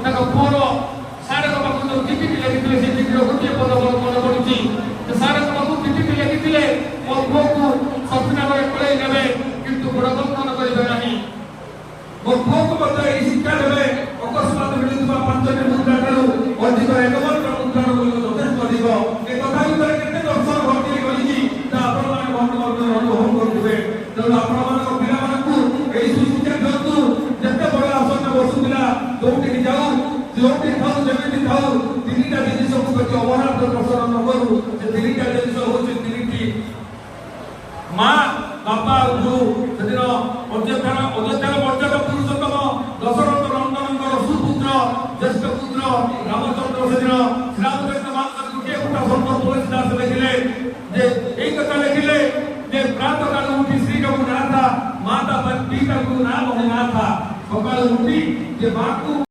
ତାଙ୍କ ପୁଅର ସାରଙ୍କ ପାଖକୁ ଯୋଉ ଚିଠିଟି ଲେଖିଥିଲେ ସେ ଚିଠିର ଗୋଟିଏ ପଦ ମୋର ମନେ ପଡୁଛି ଯେ ସାରଙ୍କ ପାଖକୁ ଚିଠିଟି ଲେଖିଥିଲେ ମୋ ପୁଅକୁ ସତ୍ୟନାମରେ କୋଳେଇ ନେବେ କିନ୍ତୁ ଗୋଡ଼ ବନ୍ଧନ କରିବେ ନାହିଁ। ମୋ ପୁଅକୁ ମଧ୍ୟ ଏହି ଶିକ୍ଷା ଦେବେ ଅକସ୍ମାତ ମିଳୁଥିବା 5ଟି ମୁଦ୍ରା ଠାରୁ ଅଧିକ 1 ମାତ୍ର ମୁଦ୍ରାର ମୂଲ୍ୟ ଯଥେଷ୍ଟ ଅଧିକ। ଏ କଥା ଭିତରେ କେତେ ଦର୍ଶନ ଭର୍ତ୍ତି ରହିଛି ତା ଆପଣମାନେ ଅନୁଭବ କରୁଥିବେ। ତେଣୁ ଆପଣମାନଙ୍କ ପିଲାମାନଙ୍କୁ ଏହି ସୁଶିକ୍ଷା ଦିଅନ୍ତୁ। ଯେତେ ବଡ଼ ଆସନରେ ବସୁଥିଲା ଯୋଉଠିକି ଯାଉ ଯୋଉଠି ଥାଉ ଯେମିତି ଥାଉ 3ଟା ଜିନିଷକୁ ପ୍ରତି ଅବହେଳା ପ୍ରସାର ନ କରୁ। ସେ 3ଟା ଜିନିଷ ହେଉଛି 3ଟି ମା ବାପା ଗୁରୁ। ସେଦିନ ଅଯୋଧ୍ୟାର ମର୍ଯ୍ୟାଦା ପୁରୁଷୋତ୍ତମ ଦଶରଥ ନନ୍ଦନଙ୍କର ସୁପୁତ୍ର ଜ୍ୟେଷ୍ଠ ପୁତ୍ର ରାମଚନ୍ଦ୍ର ସେଦିନ ଶ୍ରୀରାମଚନ୍ଦ୍ର ମାଙ୍କର ଗୋଟିଏ ଗୋଟା ଶବ୍ଦ ତୁଳସୀଦାସ ଲେଖିଲେ ଯେ ଏଇ କଥା ଲେଖିଲେ ଯେ ପ୍ରାତଃ କାଳ ଉଠି ଶ୍ରୀଙ୍କୁ ନାଥା ମାତା ପିତାକୁ ନାମ ନାଥା। ସକାଳୁ ଉଠି ଯେ ମାକୁ